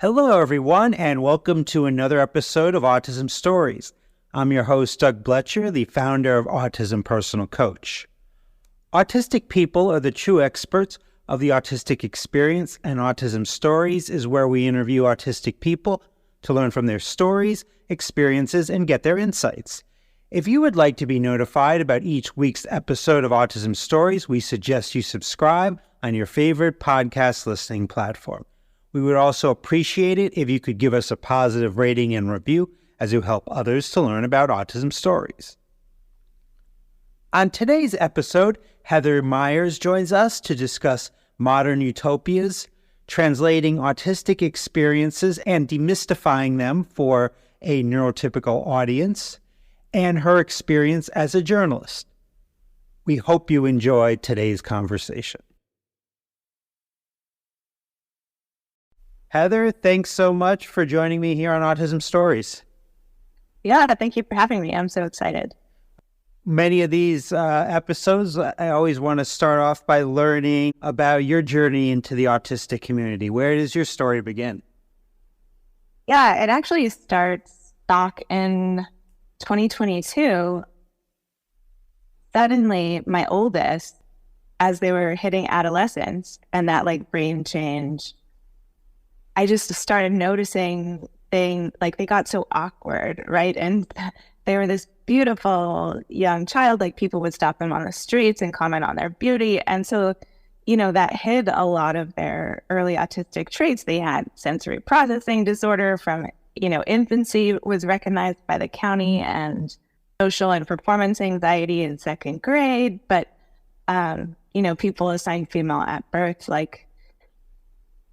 Hello, everyone, and welcome to another episode of Autism Stories. I'm your host, Doug Bletcher, the founder of Autism Personal Coach. Autistic people are the true experts of the autistic experience, and Autism Stories is where we interview autistic people to learn from their stories, experiences, and get their insights. If you would like to be notified about each week's episode of Autism Stories, we suggest you subscribe on your favorite podcast listening platform. We would also appreciate it if you could give us a positive rating and review, as it will help others to learn about autism stories. On today's episode, Heather Myers joins us to discuss modern utopias, translating autistic experiences and demystifying them for a neurotypical audience, and her experience as a journalist. We hope you enjoy today's conversation. Heather, thanks so much for joining me here on Autism Stories. Yeah, thank you for having me. I'm so excited. Many of these episodes, I always want to start off by learning about your journey into the autistic community. Where does your story begin? Yeah, it actually starts back in 2022. Suddenly, my oldest, as they were hitting adolescence and that brain change, I just started noticing things, they got so awkward, right? And they were this beautiful young child, people would stop them on the streets and comment on their beauty. And so, that hid a lot of their early autistic traits. They had sensory processing disorder from, infancy was recognized by the county, and social and performance anxiety in second grade. But, people assigned female at birth,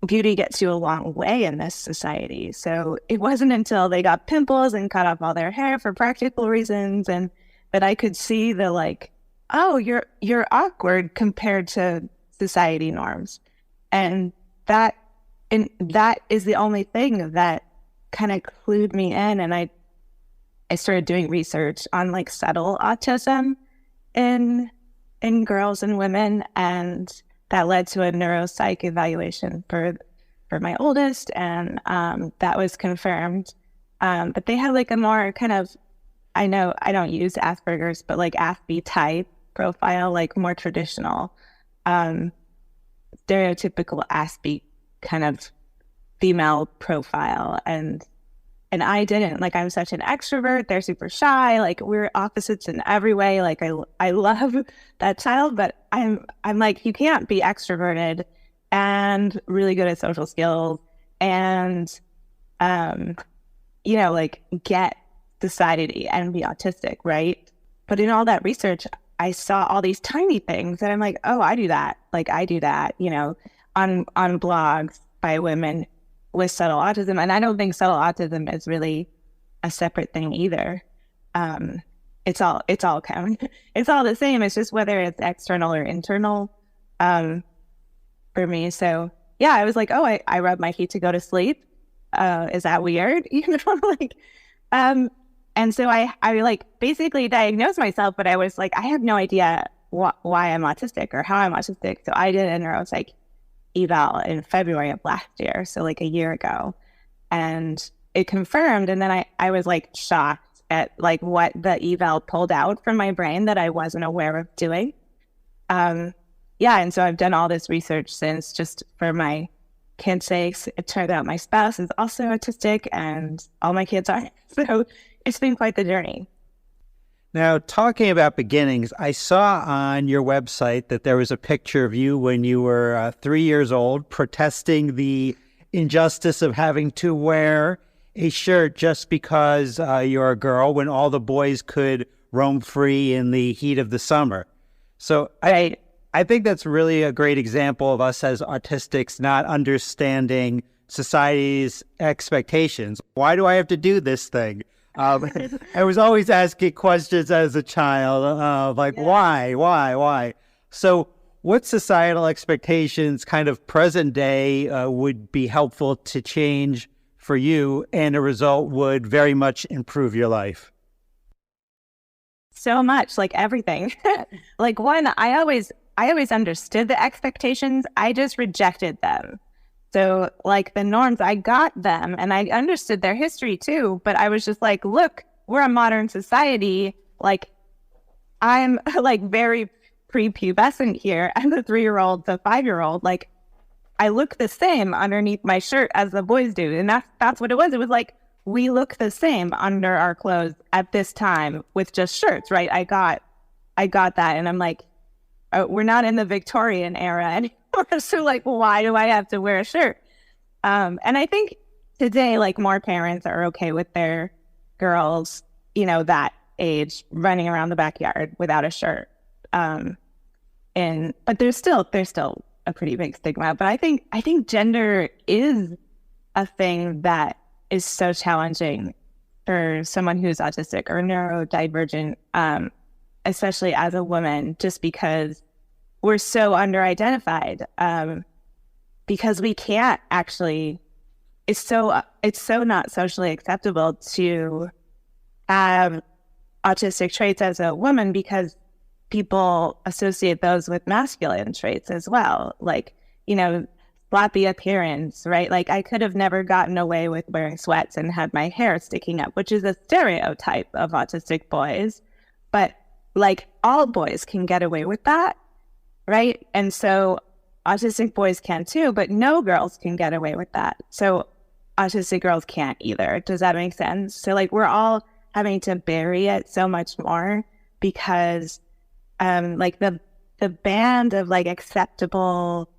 beauty gets you a long way in this society. So it wasn't until they got pimples and cut off all their hair for practical reasons, that I could see the oh, you're awkward compared to society norms. And that is the only thing that kind of clued me in. And I started doing research on subtle autism in girls and women, and that led to a neuropsych evaluation for my oldest, and that was confirmed. But they had a more kind of, I know I don't use Asperger's, but Aspie type profile, more traditional, stereotypical Aspie kind of female profile. And I didn't. I'm such an extrovert. They're super shy. We're opposites in every way. I love that child, but I'm you can't be extroverted and really good at social skills and, get society and be autistic, right? But in all that research, I saw all these tiny things and I'm oh, I do that. I do that, on blogs by women with subtle autism. And I don't think subtle autism is really a separate thing either. It's all it's all the same. It's just whether it's external or internal for me. So yeah, I was oh, I rub my feet to go to sleep. Is that weird? And so I basically diagnosed myself, but I was I have no idea why I'm autistic or how I'm autistic. So I did a neuropsych eval in February of last year, so a year ago, and it confirmed. And then I was shocked at what the eval pulled out from my brain that I wasn't aware of doing. And so I've done all this research since, just for my kids' sakes. It turned out my spouse is also autistic, and all my kids are. So it's been quite the journey. Now, talking about beginnings, I saw on your website that there was a picture of you when you were 3 years old, protesting the injustice of having to wear a shirt just because you're a girl, when all the boys could roam free in the heat of the summer. So I think that's really a great example of us as autistics not understanding society's expectations. Why do I have to do this thing? I was always asking questions as a child, why? So what societal expectations kind of present day would be helpful to change for you, and a result would very much improve your life? So much, everything. One, I always understood the expectations. I just rejected them. So like the norms, I got them and I understood their history too, but I was just like, look, we're a modern society. Like I'm like very prepubescent here. I'm a 3-year-old to 5-year-old. Like I look the same underneath my shirt as the boys do. And that's what it was. It was like, we look the same under our clothes at this time with just shirts, right? I got that. And I'm like, oh, we're not in the Victorian era anymore. So like, why do I have to wear a shirt? And I think today, like more parents are okay with their girls, that age running around the backyard without a shirt. But there's still a pretty big stigma. But I think gender is a thing that is so challenging for someone who's autistic or neurodivergent, especially as a woman, just because we're so under-identified, because we can't actually, it's so not socially acceptable to have autistic traits as a woman because people associate those with masculine traits as well. Like, sloppy appearance, right? Like I could have never gotten away with wearing sweats and had my hair sticking up, which is a stereotype of autistic boys. But like all boys can get away with that, right? And so autistic boys can too, but no girls can get away with that. So autistic girls can't either. Does that make sense? So like we're all having to bury it so much more because like the band of like acceptable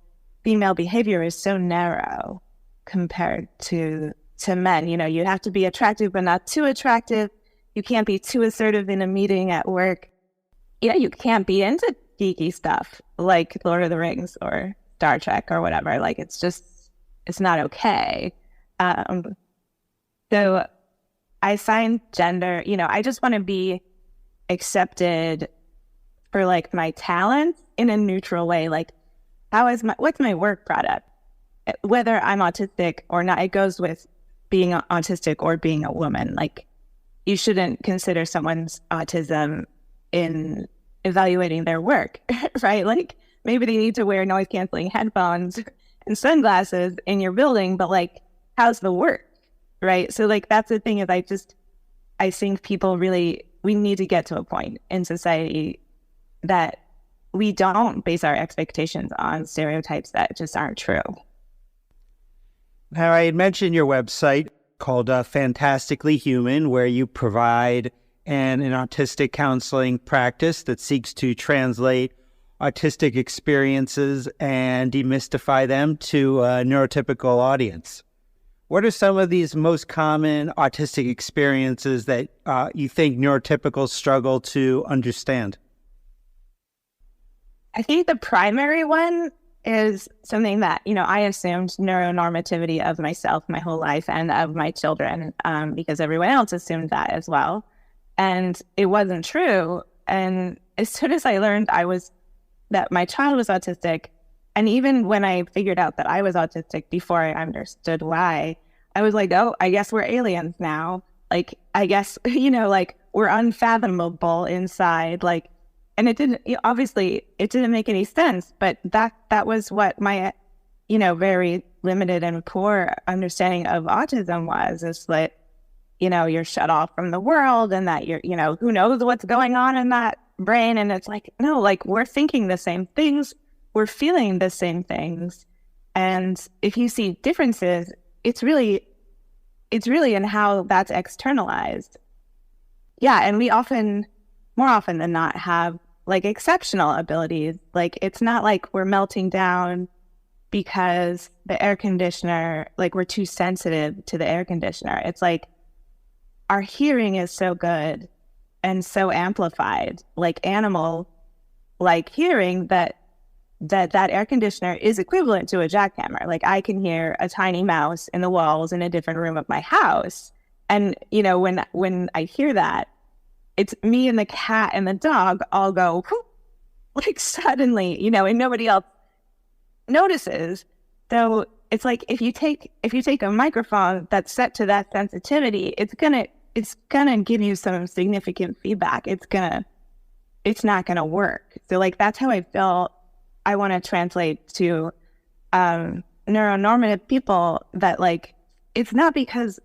female behavior is so narrow compared to men. You have to be attractive, but not too attractive. You can't be too assertive in a meeting at work. You can't be into geeky stuff like Lord of the Rings or Star Trek or whatever. Like it's not okay. So I find gender, I just want to be accepted for like my talents in a neutral way. Like what's my work product? Whether I'm autistic or not, it goes with being autistic or being a woman. Like you shouldn't consider someone's autism in evaluating their work, right? Like maybe they need to wear noise canceling headphones and sunglasses in your building, but like, how's the work, right? So like, that's the thing is I think people we need to get to a point in society that we don't base our expectations on stereotypes that just aren't true. Now, I had mentioned your website called Fantastically Human, where you provide an autistic counseling practice that seeks to translate autistic experiences and demystify them to a neurotypical audience. What are some of these most common autistic experiences that you think neurotypicals struggle to understand? I think the primary one is something that, I assumed neuronormativity of myself my whole life and of my children, because everyone else assumed that as well. And it wasn't true. And as soon as I learned that my child was autistic, and even when I figured out that I was autistic before I understood why, I was like, oh, I guess we're aliens now. Like, I guess, like we're unfathomable inside. Like, and it didn't make any sense, but that was what my, very limited and poor understanding of autism was, is that, you're shut off from the world and that you're, who knows what's going on in that brain. And it's like, no, like we're thinking the same things, we're feeling the same things. And if you see differences, it's really in how that's externalized. Yeah. And we more often than not have like exceptional abilities. Like it's not like we're melting down because the air conditioner, like we're too sensitive to the air conditioner. It's like our hearing is so good and so amplified, like animal like hearing, that air conditioner is equivalent to a jackhammer. Like I can hear a tiny mouse in the walls in a different room of my house. And, when I hear that, it's me and the cat and the dog all go whoop, like suddenly, and nobody else notices. So it's like if you take a microphone that's set to that sensitivity, it's gonna give you some significant feedback. It's not gonna work. So like that's how I feel. I want to translate to neuronormative people that like, it's not because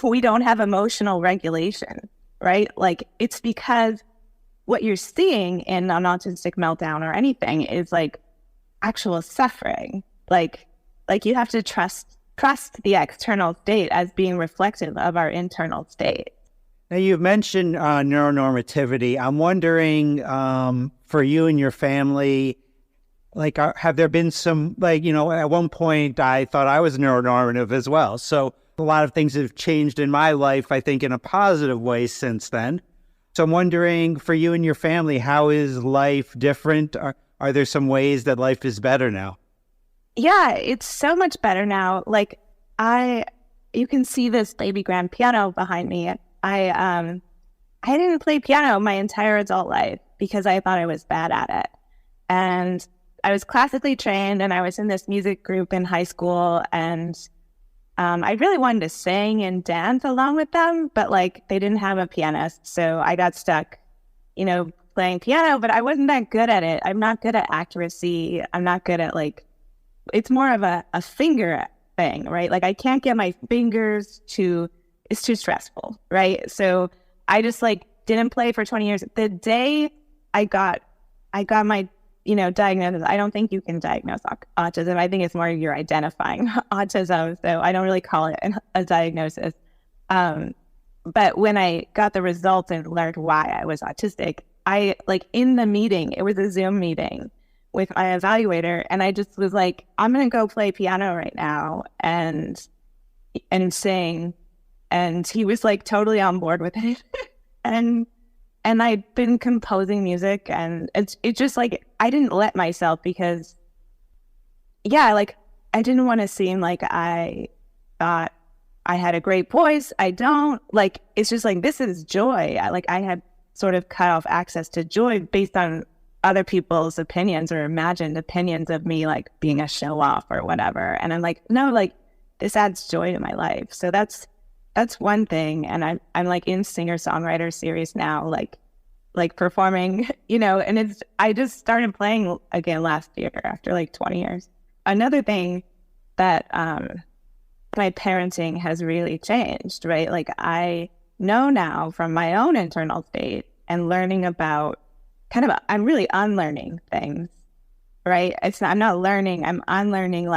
we don't have emotional regulation, right? Like it's because what you're seeing in an autistic meltdown or anything is like actual suffering. Like you have to trust the external state as being reflective of our internal state. Now, you've mentioned neuronormativity. I'm wondering, for you and your family, like, have there been some, like, at one point I thought I was neuronormative as well. So a lot of things have changed in my life, I think, in a positive way since then. So I'm wondering, for you and your family, how is life different? Are there some ways that life is better now? Yeah, it's so much better now. Like you can see this baby grand piano behind me. I didn't play piano my entire adult life because I thought I was bad at it. And I was classically trained and I was in this music group in high school, and I really wanted to sing and dance along with them, but like they didn't have a pianist. So I got stuck, playing piano, but I wasn't that good at it. I'm not good at accuracy. I'm not good at it's more of a finger thing, right? Like I can't get my fingers it's too stressful, right? So I just didn't play for 20 years. The day I got my, diagnosis, I don't think you can diagnose autism. I think it's more you're identifying autism. So I don't really call it a diagnosis. But when I got the results and learned why I was autistic, in the meeting, it was a Zoom meeting with my evaluator, and I just was like, I'm going to go play piano right now and sing. And he was totally on board with it. and I'd been composing music, and it just I didn't let myself because, I didn't want to seem like I thought I had a great voice. I don't. It's just this is joy. I had sort of cut off access to joy based on other people's opinions or imagined opinions of me being a show off or whatever. And I'm no, this adds joy to my life. So that's one thing. And I'm in singer-songwriter series now, performing, and I just started playing again last year after 20 years. Another thing that my parenting has really changed, right? I know now from my own internal state and learning about I'm really unlearning things, right? I'm not learning, I'm unlearning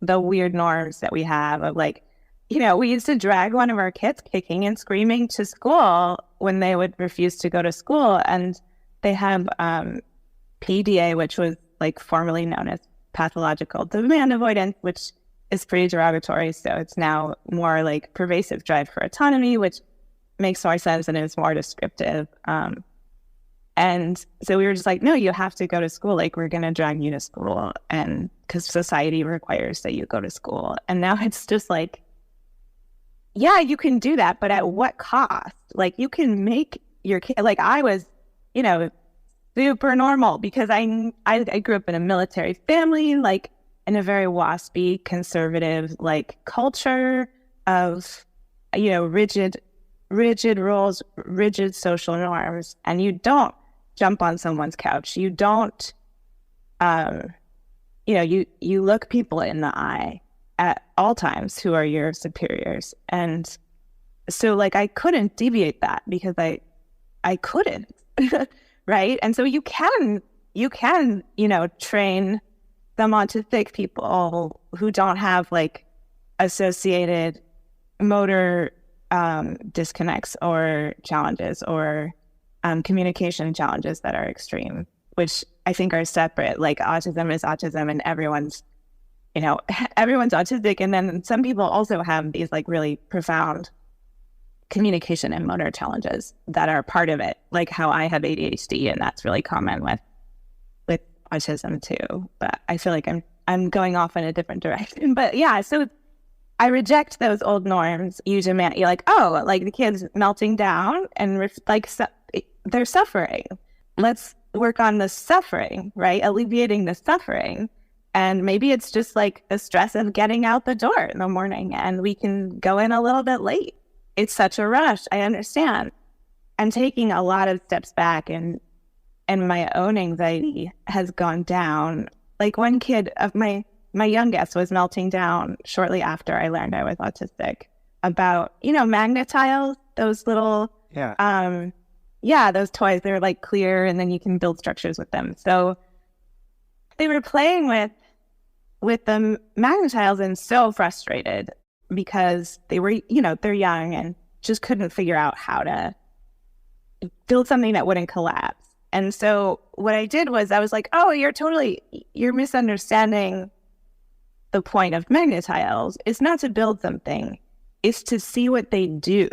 the weird norms that we have of we used to drag one of our kids kicking and screaming to school when they would refuse to go to school. And they have PDA, which was formerly known as pathological demand avoidance, which is pretty derogatory. So it's now more pervasive drive for autonomy, which makes more sense and is more descriptive. And so we were just no, you have to go to school. We're going to drag you to school. And because society requires that you go to school. And now it's just yeah, you can do that, but at what cost? You can make your kid, I was, super normal because I grew up in a military family, in a very waspy, conservative, culture of, rigid rules, rigid social norms. And you don't jump on someone's couch. You don't, you look people in the eye at all times who are your superiors. And so I couldn't deviate that because I couldn't, right? And so you can, train some autistic people who don't have associated motor disconnects or challenges or communication challenges that are extreme, which I think are separate. Autism is autism and everyone's autistic. And then some people also have these really profound communication and motor challenges that are part of it, how I have ADHD, and that's really common with autism too. But I feel I'm going off in a different direction. But yeah, so I reject those old norms. You demand, you're the kid's melting down and they're suffering. Let's work on the suffering, right? Alleviating the suffering. And maybe it's just the stress of getting out the door in the morning and we can go in a little bit late. It's such a rush. I understand. I'm taking a lot of steps back and my own anxiety has gone down. One kid of my my youngest was melting down shortly after I learned I was autistic about, magnet tiles, those little, those toys. They're like clear and then you can build structures with them. So they were playing with the magnet tiles and so frustrated because they were, they're young and just couldn't figure out how to build something that wouldn't collapse. And so what I did was I was like, oh, you're misunderstanding the point of magnet tiles. It's not to build something. It's to see what they do.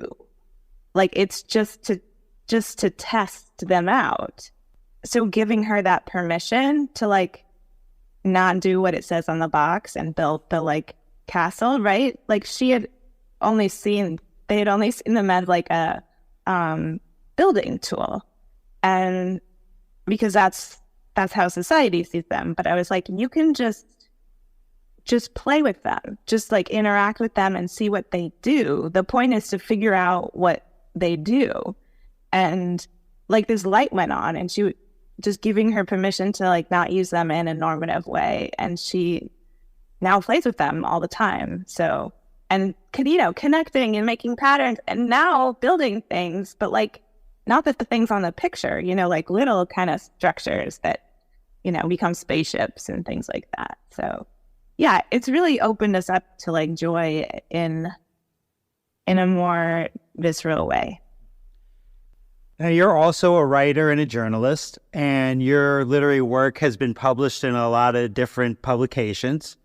Like, it's just to test them out. So giving her that permission to like not do what it says on the box and build the like castle, right? Like they had only seen them as like a building tool. And because that's how society sees them. But I was like, you can just play with them, just like interact with them and see what they do. The point is to figure out what they do. And like this light went on and she just giving her permission to like not use them in a normative way. And she now plays with them all the time. So, and connecting and making patterns and now building things, but like, not that the things on the picture, like little kind of structures that, become spaceships and things like that. So yeah, it's really opened us up to like joy in a more visceral way. Now, you're also a writer and a journalist, and your literary work has been published in a lot of different publications.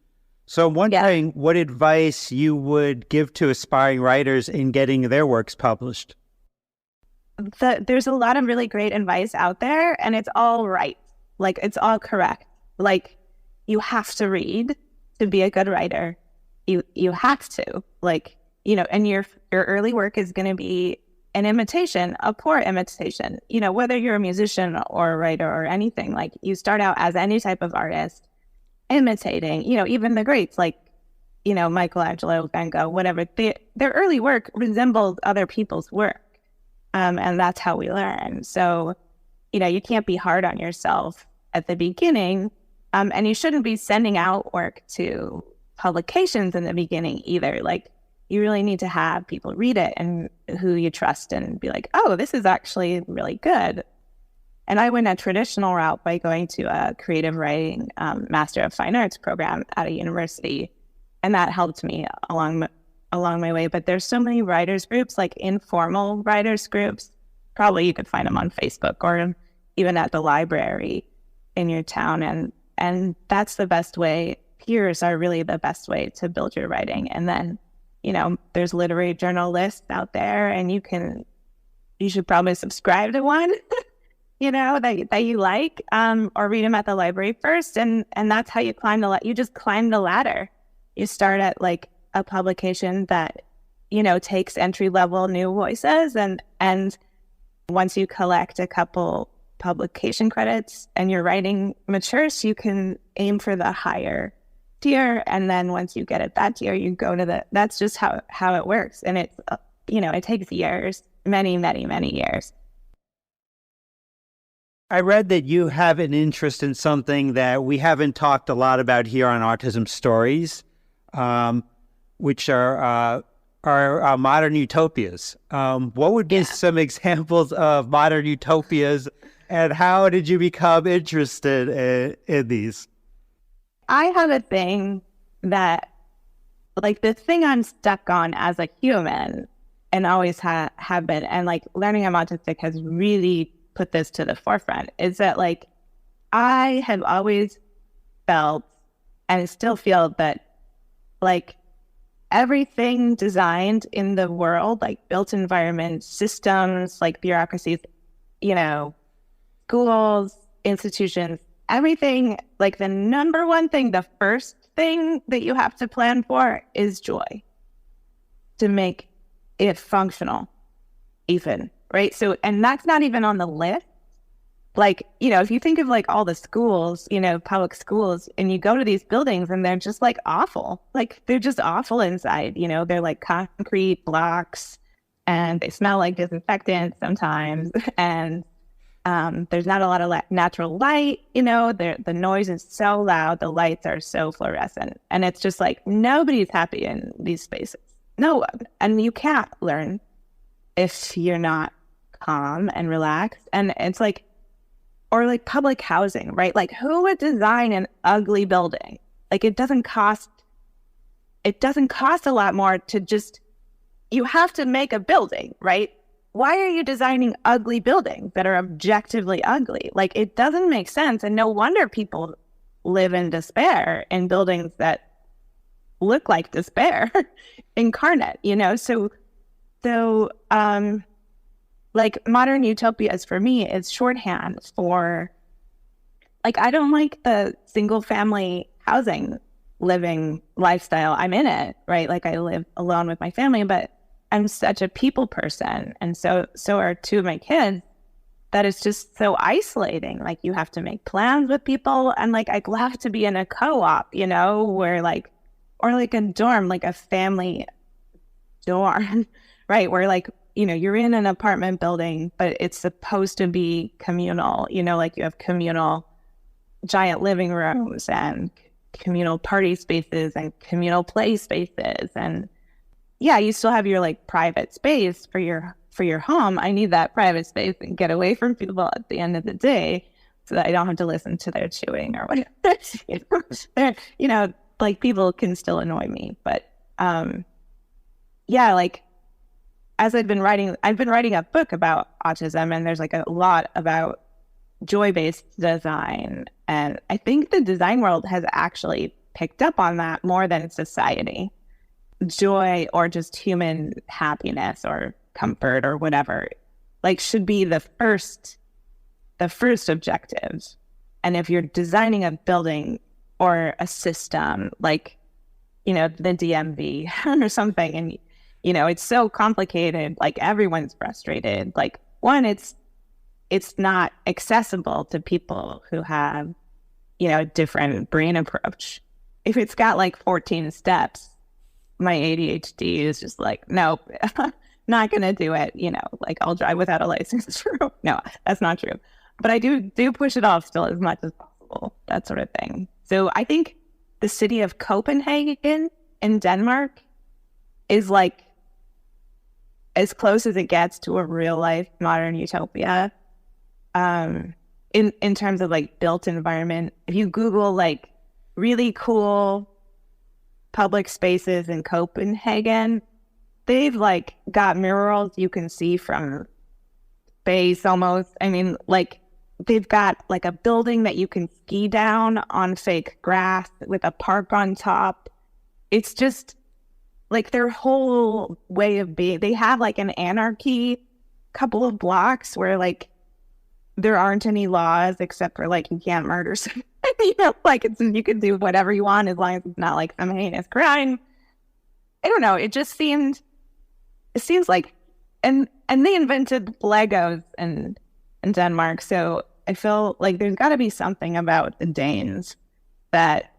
So I'm wondering what advice you would give to aspiring writers in getting their works published. There's a lot of really great advice out there, and it's all right. Like, it's all correct. Like, you have to read to be a good writer. You have to, like, and your early work is going to be an imitation, a poor imitation, whether you're a musician or a writer or anything. Like, you start out as any type of artist imitating, even the greats like, Michelangelo, Van Gogh, whatever. Their early work resembled other people's work. And that's how we learn. So, you can't be hard on yourself at the beginning. And you shouldn't be sending out work to publications in the beginning either. Like, you really need to have people read it and who you trust and be like, oh, this is actually really good. And I went a traditional route by going to a creative writing Master of Fine Arts program at a university. And that helped me along my way. But there's so many writers groups, like informal writers groups. Probably you could find them on Facebook or even at the library in your town. And that's the best way. Peers are really the best way to build your writing. And then, there's literary journalists out there, and you should probably subscribe to one, that you like, or read them at the library first. And that's how you you just climb the ladder. You start at like a publication that, takes entry-level new voices. And once you collect a couple publication credits and your writing matures, you can aim for the higher tier. And then once you get at that tier, you go to that's just how it works. And it's, it takes years, many, many, many years. I read that you have an interest in something that we haven't talked a lot about here on Autism Stories, which are modern utopias. What would be some examples of modern utopias, and how did you become interested in these? I have a thing that, like, the thing I'm stuck on as a human and always have been, and like learning I'm autistic has really put this to the forefront, is that like I have always felt and still feel that like everything designed in the world, like built environments, systems, like bureaucracies, schools, institutions, everything, like the number one thing, the first thing that you have to plan for is joy to make it functional, even, right? So, and that's not even on the list. Like, if you think of like all the schools, public schools, and you go to these buildings and they're just like awful, like they're just awful inside, they're like concrete blocks and they smell like disinfectant sometimes. And There's not a lot of natural light, the noise is so loud, the lights are so fluorescent. And it's just like, nobody's happy in these spaces. No one. And you can't learn if you're not calm and relaxed. And it's like, or like public housing, right? Like, who would design an ugly building? Like, it doesn't cost a lot more to just, you have to make a building, right? Why are you designing ugly buildings that are objectively ugly? Like, it doesn't make sense. And no wonder people live in despair in buildings that look like despair incarnate, So, like, modern utopias for me is shorthand for, like, I don't like the single family housing living lifestyle. I'm in it, right? Like, I live alone with my family, but I'm such a people person. And so are two of my kids, that it's just so isolating. Like, you have to make plans with people. And like, I'd love to be in a co-op, where like, or like a dorm, like a family dorm, right? Where like, you're in an apartment building, but it's supposed to be communal, like you have communal giant living rooms and communal party spaces and communal play spaces. And yeah, you still have your like private space for your home. I need that private space and get away from people at the end of the day so that I don't have to listen to their chewing or whatever. Like, people can still annoy me, but yeah, like, as I've been writing a book about autism, and there's like a lot about joy-based design. And I think the design world has actually picked up on that more than society. Joy, or just human happiness or comfort or whatever, like, should be the first objective. And if you're designing a building or a system, like, the DMV or something, and it's so complicated, like, everyone's frustrated. Like, one, it's not accessible to people who have, a different brain approach. If it's got like 14 steps, my ADHD is just like, nope, not going to do it. Like, I'll drive without a license. No, that's not true. But I do push it off still as much as possible, that sort of thing. So I think the city of Copenhagen in Denmark is like as close as it gets to a real life modern utopia. In terms of like built environment. If you Google like really cool public spaces in Copenhagen, they've like got murals you can see from space almost. I mean, like, they've got like a building that you can ski down on fake grass with a park on top. It's just like their whole way of being. They have like an anarchy couple of blocks where like there aren't any laws except for like you can't murder someone. Like, you can do whatever you want as long as it's not like some heinous crime. I don't know. It seems like, and they invented Legos in Denmark. So I feel like there's got to be something about the Danes that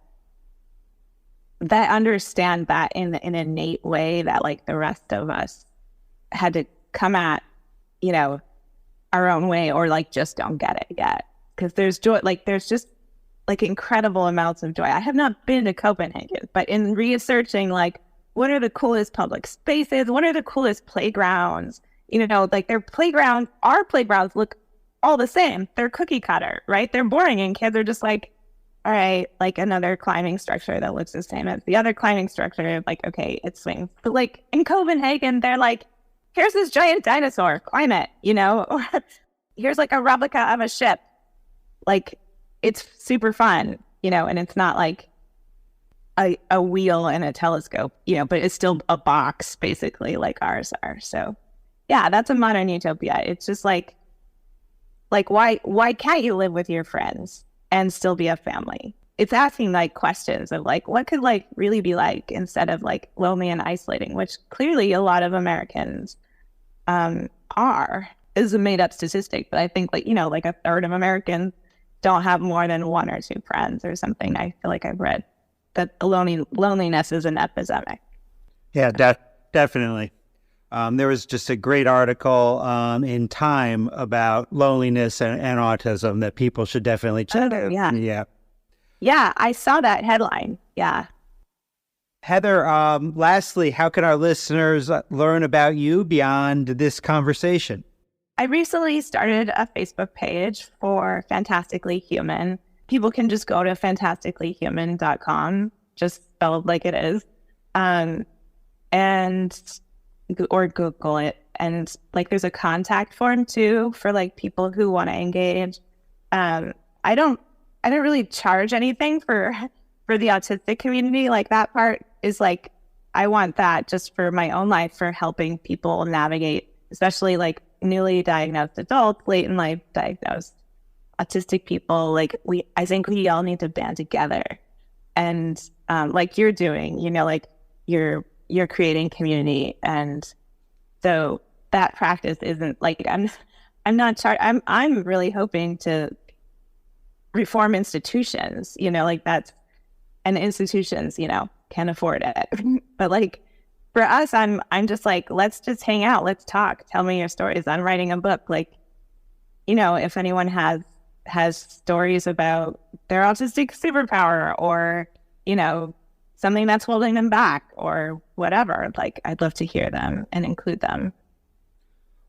understand that in an innate way that like the rest of us had to come at, our own way, or like just don't get it yet. Because there's joy, like there's just like incredible amounts of joy. I have not been to Copenhagen, but in researching like what are the coolest public spaces, what are the coolest playgrounds, like our playgrounds look all the same. They're cookie cutter, right? They're boring, and kids are just like, all right, like another climbing structure that looks the same as the other climbing structure. Like, okay, it swings. But like in Copenhagen, they're like, here's this giant dinosaur, climb it, or here's like a replica of a ship. Like, it's super fun, and it's not like a wheel and a telescope, but it's still a box basically like ours are. So yeah, that's a modern utopia. It's just like why can't you live with your friends and still be a family? It's asking like questions of like, what could like really be like, instead of like lonely and isolating, which clearly a lot of Americans is a made up statistic. But I think like, like a third of Americans don't have more than one or two friends or something. I feel like I've read that loneliness is an epidemic. Yeah, definitely. There was just a great article in Time about loneliness and autism that people should definitely check out. Yeah. Yeah, I saw that headline. Yeah. Heather, lastly, how can our listeners learn about you beyond this conversation? I recently started a Facebook page for Fantastically Human. People can just go to fantasticallyhuman.com, just spelled like it is, or Google it. And like, there's a contact form too for like people who want to engage. I don't really charge anything for the autistic community. Like, that part is like, I want that just for my own life, for helping people navigate, especially like newly diagnosed adults, late in life diagnosed autistic people. Like, I think we all need to band together, and like you're doing, like you're creating community. And so that practice isn't like, I'm really hoping to reform institutions, like that's, and institutions, can afford it. But like, for us, I'm just like, let's just hang out. Let's talk. Tell me your stories. I'm writing a book. Like, if anyone has stories about their autistic superpower, or, something that's holding them back or whatever, like, I'd love to hear them and include them.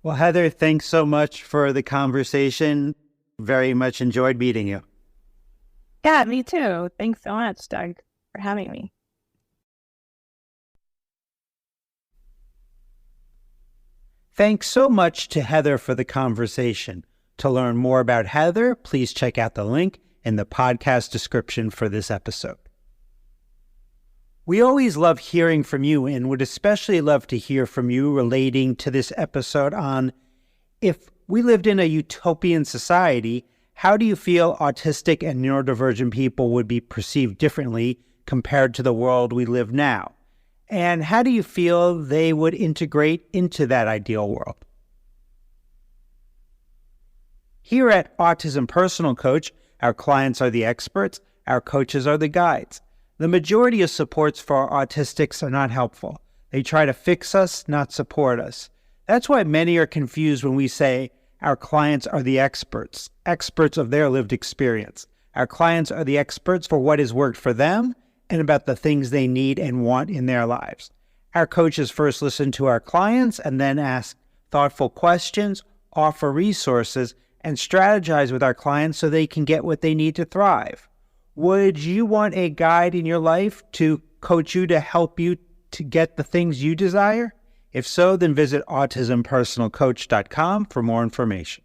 Well, Heather, thanks so much for the conversation. Very much enjoyed meeting you. Yeah, me too. Thanks so much, Doug, for having me. Thanks so much to Heather for the conversation. To learn more about Heather, please check out the link in the podcast description for this episode. We always love hearing from you, and would especially love to hear from you relating to this episode on, if we lived in a utopian society, how do you feel autistic and neurodivergent people would be perceived differently compared to the world we live now? And how do you feel they would integrate into that ideal world? Here at Autism Personal Coach, our clients are the experts, our coaches are the guides. The majority of supports for autistics are not helpful. They try to fix us, not support us. That's why many are confused when we say our clients are the experts of their lived experience. Our clients are the experts for what has worked for them and about the things they need and want in their lives. Our coaches first listen to our clients and then ask thoughtful questions, offer resources, and strategize with our clients so they can get what they need to thrive. Would you want a guide in your life to coach you, to help you to get the things you desire? If so, then visit autismpersonalcoach.com for more information.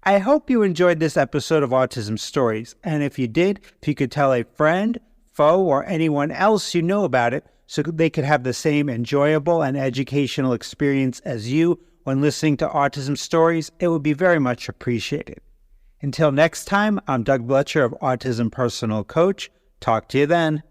I hope you enjoyed this episode of Autism Stories, and if you did, if you could tell a friend, foe, or anyone else you know about it so they could have the same enjoyable and educational experience as you when listening to Autism Stories, it would be very much appreciated. Until next time, I'm Doug Bletcher of Autism Personal Coach. Talk to you then.